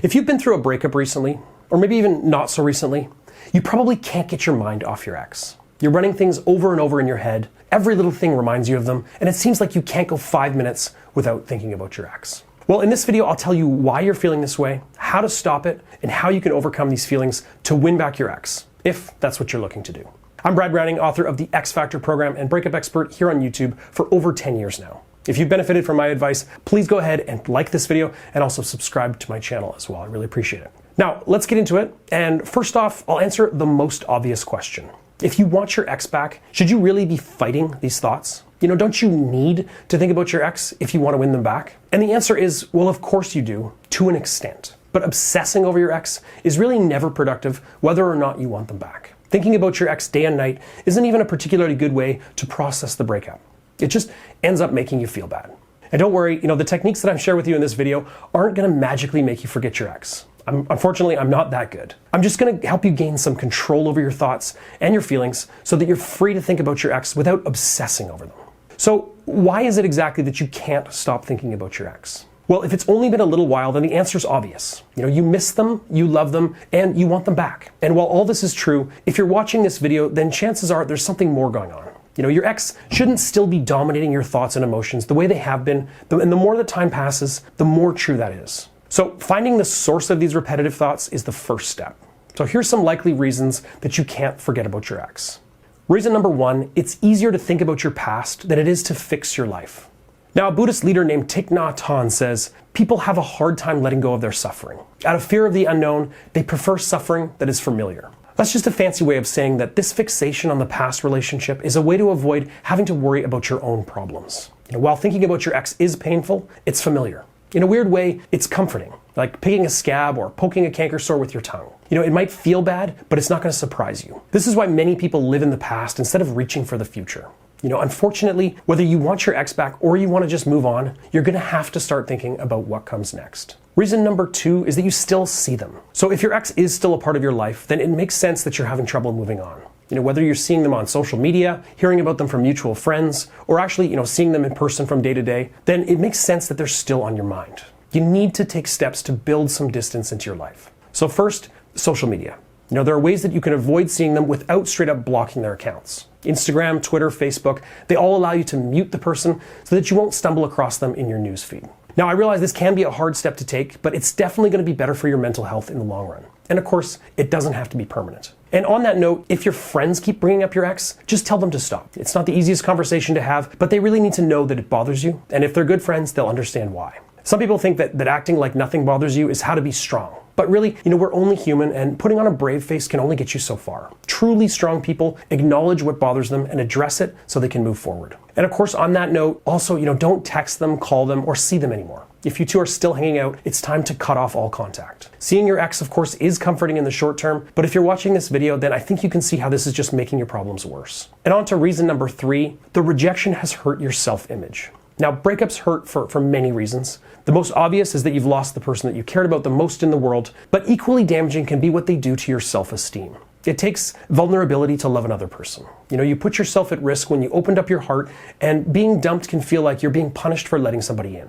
If you've been through a breakup recently, or maybe even not so recently, you probably can't get your mind off your ex. You're running things over and over in your head, every little thing reminds you of them, and it seems like you can't go 5 minutes without thinking about your ex. Well, in this video, I'll tell you why you're feeling this way, how to stop it, and how you can overcome these feelings to win back your ex, if that's what you're looking to do. I'm Brad Browning, author of the X Factor program and breakup expert here on YouTube for over 10 years now. If you've benefited from my advice, please go ahead and like this video and also subscribe to my channel as well. I really appreciate it. Now, let's get into it. And first off, I'll answer the most obvious question. If you want your ex back, should you really be fighting these thoughts? Don't you need to think about your ex if you want to win them back? And the answer is, well, of course you do, to an extent. But obsessing over your ex is really never productive, whether or not you want them back. Thinking about your ex day and night isn't even a particularly good way to process the breakup. It just ends up making you feel bad. And don't worry, the techniques that I've shared with you in this video aren't going to magically make you forget your ex. Unfortunately, I'm not that good. I'm just going to help you gain some control over your thoughts and your feelings so that you're free to think about your ex without obsessing over them. So why is it exactly that you can't stop thinking about your ex? Well, if it's only been a little while, then the answer is obvious. You miss them, you love them, and you want them back. And while all this is true, if you're watching this video, then chances are there's something more going on. Your ex shouldn't still be dominating your thoughts and emotions the way they have been, and the more the time passes, the more true that is. So finding the source of these repetitive thoughts is the first step. So here's some likely reasons that you can't forget about your ex. Reason number one, it's easier to think about your past than it is to fix your life. Now, a Buddhist leader named Thich Nhat Hanh says, people have a hard time letting go of their suffering. Out of fear of the unknown, they prefer suffering that is familiar. That's just a fancy way of saying that this fixation on the past relationship is a way to avoid having to worry about your own problems. While thinking about your ex is painful, it's familiar. In a weird way, it's comforting, like picking a scab or poking a canker sore with your tongue. It might feel bad, but it's not going to surprise you. This is why many people live in the past instead of reaching for the future. Unfortunately, whether you want your ex back or you want to just move on, you're going to have to start thinking about what comes next. Reason number two is that you still see them. So if your ex is still a part of your life, then it makes sense that you're having trouble moving on. Whether you're seeing them on social media, hearing about them from mutual friends, or actually, seeing them in person from day to day, then it makes sense that they're still on your mind. You need to take steps to build some distance into your life. So first, social media. There are ways that you can avoid seeing them without straight up blocking their accounts. Instagram, Twitter, Facebook, they all allow you to mute the person so that you won't stumble across them in your newsfeed. Now, I realize this can be a hard step to take, but it's definitely going to be better for your mental health in the long run. And of course, it doesn't have to be permanent. And on that note, if your friends keep bringing up your ex, just tell them to stop. It's not the easiest conversation to have, but they really need to know that it bothers you. And if they're good friends, they'll understand why. Some people think that acting like nothing bothers you is how to be strong. But really, we're only human, and putting on a brave face can only get you so far. Truly strong people acknowledge what bothers them and address it so they can move forward. And of course, on that note, also, don't text them, call them, or see them anymore. If you two are still hanging out, it's time to cut off all contact. Seeing your ex, of course, is comforting in the short term, but if you're watching this video, then I think you can see how this is just making your problems worse. And on to reason number three, the rejection has hurt your self-image. Now, breakups hurt for many reasons. The most obvious is that you've lost the person that you cared about the most in the world, but equally damaging can be what they do to your self-esteem. It takes vulnerability to love another person. You put yourself at risk when you opened up your heart, and being dumped can feel like you're being punished for letting somebody in.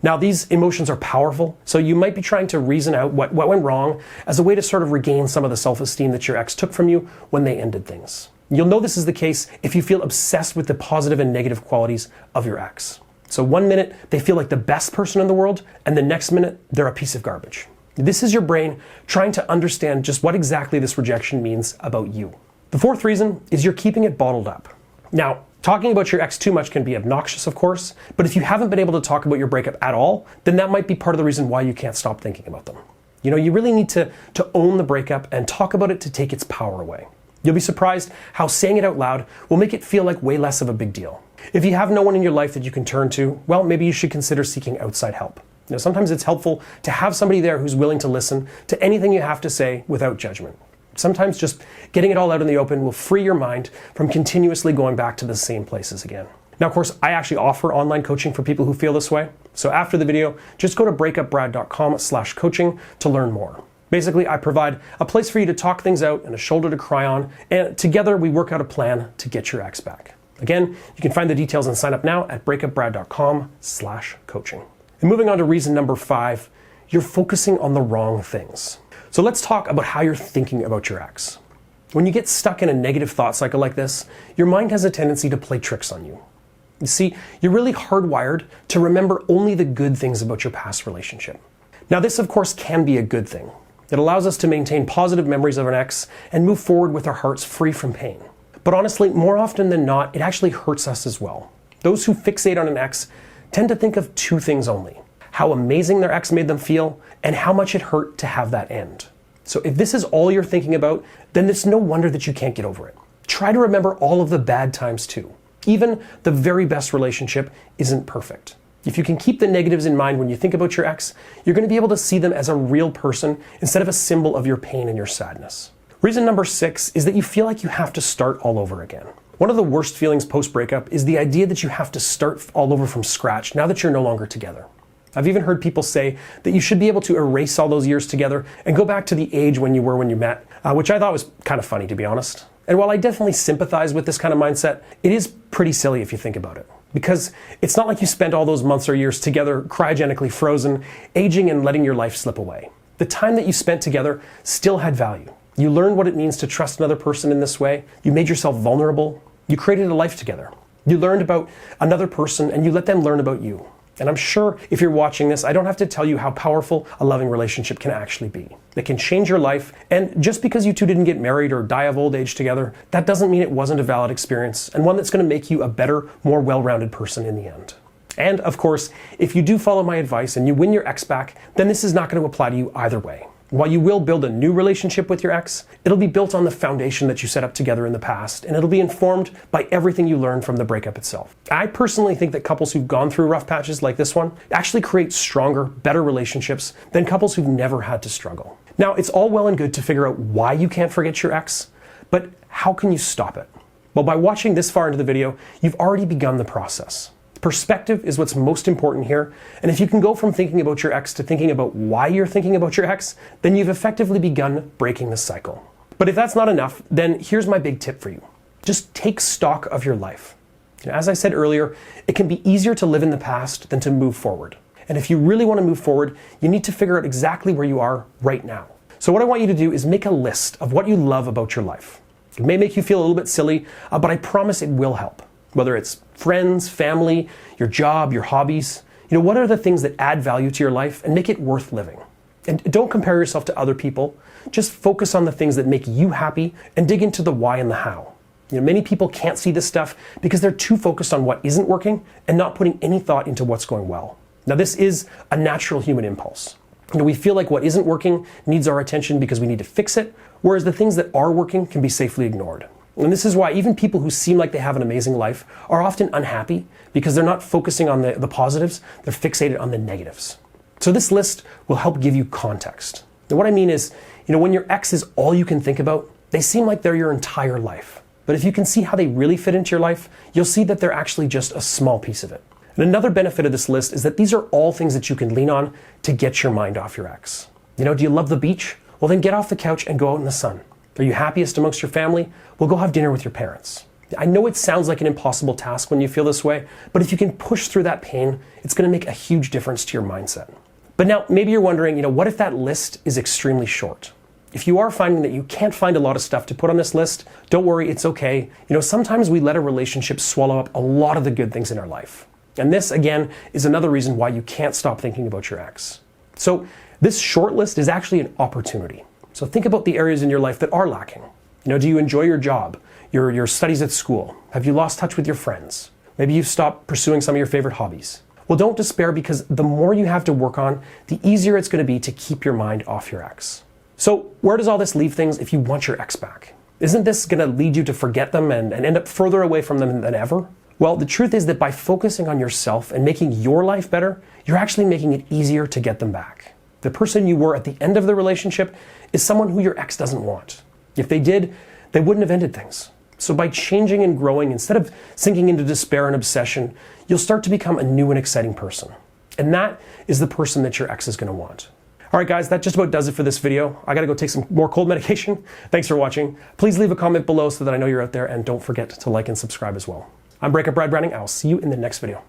Now, these emotions are powerful, so you might be trying to reason out what went wrong as a way to sort of regain some of the self-esteem that your ex took from you when they ended things. You'll know this is the case if you feel obsessed with the positive and negative qualities of your ex. So one minute, they feel like the best person in the world, and the next minute, they're a piece of garbage. This is your brain trying to understand just what exactly this rejection means about you. The fourth reason is you're keeping it bottled up. Now, talking about your ex too much can be obnoxious, of course, but if you haven't been able to talk about your breakup at all, then that might be part of the reason why you can't stop thinking about them. You really need to own the breakup and talk about it to take its power away. You'll be surprised how saying it out loud will make it feel like way less of a big deal. If you have no one in your life that you can turn to, well, maybe you should consider seeking outside help. Sometimes it's helpful to have somebody there who's willing to listen to anything you have to say without judgment. Sometimes just getting it all out in the open will free your mind from continuously going back to the same places again. Now, of course, I actually offer online coaching for people who feel this way. So after the video, just go to breakupbrad.com/coaching to learn more. Basically, I provide a place for you to talk things out and a shoulder to cry on, and together we work out a plan to get your ex back. Again, you can find the details and sign up now at breakupbrad.com/coaching. And moving on to reason number 5, you're focusing on the wrong things. So let's talk about how you're thinking about your ex. When you get stuck in a negative thought cycle like this, your mind has a tendency to play tricks on you. You see, you're really hardwired to remember only the good things about your past relationship. Now, this, of course, can be a good thing. It allows us to maintain positive memories of an ex and move forward with our hearts free from pain. But honestly, more often than not, it actually hurts us as well. Those who fixate on an ex tend to think of two things only: how amazing their ex made them feel and how much it hurt to have that end. So if this is all you're thinking about, then it's no wonder that you can't get over it. Try to remember all of the bad times too. Even the very best relationship isn't perfect. If you can keep the negatives in mind when you think about your ex, you're going to be able to see them as a real person instead of a symbol of your pain and your sadness. Reason number 6 is that you feel like you have to start all over again. One of the worst feelings post-breakup is the idea that you have to start all over from scratch now that you're no longer together. I've even heard people say that you should be able to erase all those years together and go back to the age when you were when you met, which I thought was kind of funny, to be honest. And while I definitely sympathize with this kind of mindset, it is pretty silly if you think about it. Because it's not like you spent all those months or years together cryogenically frozen, aging and letting your life slip away. The time that you spent together still had value. You learned what it means to trust another person in this way. You made yourself vulnerable. You created a life together. You learned about another person and you let them learn about you. And I'm sure if you're watching this, I don't have to tell you how powerful a loving relationship can actually be. It can change your life, and just because you two didn't get married or die of old age together, that doesn't mean it wasn't a valid experience and one that's going to make you a better, more well-rounded person in the end. And of course, if you do follow my advice and you win your ex back, then this is not going to apply to you either way. While you will build a new relationship with your ex, it'll be built on the foundation that you set up together in the past, and it'll be informed by everything you learned from the breakup itself. I personally think that couples who've gone through rough patches like this one actually create stronger, better relationships than couples who've never had to struggle. Now, it's all well and good to figure out why you can't forget your ex, but how can you stop it? Well, by watching this far into the video, you've already begun the process. Perspective is what's most important here, and if you can go from thinking about your ex to thinking about why you're thinking about your ex, then you've effectively begun breaking the cycle. But if that's not enough, then here's my big tip for you. Just take stock of your life. As I said earlier, it can be easier to live in the past than to move forward. And if you really want to move forward, you need to figure out exactly where you are right now. So what I want you to do is make a list of what you love about your life. It may make you feel a little bit silly, but I promise it will help. Whether it's friends, family, your job, your hobbies, what are the things that add value to your life and make it worth living? And don't compare yourself to other people. Just focus on the things that make you happy and dig into the why and the how. Many people can't see this stuff because they're too focused on what isn't working and not putting any thought into what's going well. Now, this is a natural human impulse. We feel like what isn't working needs our attention because we need to fix it, whereas the things that are working can be safely ignored. And this is why even people who seem like they have an amazing life are often unhappy because they're not focusing on the positives, they're fixated on the negatives. So this list will help give you context. And what I mean is, when your ex is all you can think about, they seem like they're your entire life. But if you can see how they really fit into your life, you'll see that they're actually just a small piece of it. And another benefit of this list is that these are all things that you can lean on to get your mind off your ex. Do you love the beach? Well, then get off the couch and go out in the sun. Are you happiest amongst your family? Well, go have dinner with your parents. I know it sounds like an impossible task when you feel this way, but if you can push through that pain, it's going to make a huge difference to your mindset. But now, maybe you're wondering, what if that list is extremely short? If you are finding that you can't find a lot of stuff to put on this list, don't worry, it's okay. Sometimes we let a relationship swallow up a lot of the good things in our life. And this, again, is another reason why you can't stop thinking about your ex. So this short list is actually an opportunity. So think about the areas in your life that are lacking. Do you enjoy your job, your studies at school? Have you lost touch with your friends? Maybe you've stopped pursuing some of your favorite hobbies. Well, don't despair, because the more you have to work on, the easier it's going to be to keep your mind off your ex. So where does all this leave things if you want your ex back? Isn't this going to lead you to forget them and end up further away from them than ever? Well, the truth is that by focusing on yourself and making your life better, you're actually making it easier to get them back. The person you were at the end of the relationship is someone who your ex doesn't want. If they did, they wouldn't have ended things. So by changing and growing, instead of sinking into despair and obsession, you'll start to become a new and exciting person. And that is the person that your ex is going to want. All right, guys, that just about does it for this video. I got to go take some more cold medication. Thanks for watching. Please leave a comment below so that I know you're out there, and don't forget to like and subscribe as well. I'm Breakup Brad Browning. I'll see you in the next video.